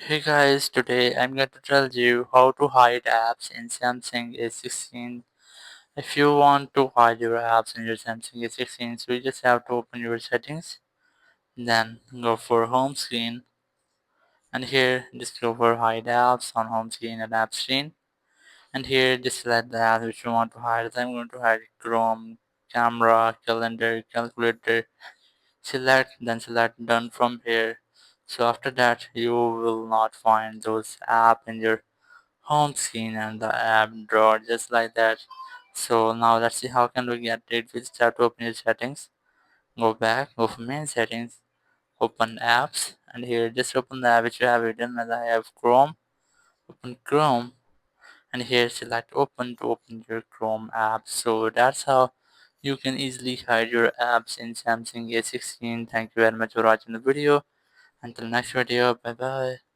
Hey guys, today I'm going to tell you how to hide apps in Samsung A16. If you want to hide your apps in your Samsung A16, so you just have to open your settings, then go for home screen, and here just go for hide apps on home screen and app screen, and here just select the app which you want to hide. I'm going to hide Chrome, camera, calendar, calculator. Select done from here. So after that you will not find those app in your home screen and the app drawer just like that. So now let's see how can we get it. We just have to open your settings, go back, go for main settings, open apps, and here just open the app which you have written. As I have Chrome, open Chrome, and here select open to open your Chrome app. So that's how you can easily hide your apps in Samsung A16. Thank you very much for watching the video. Until next video, bye bye.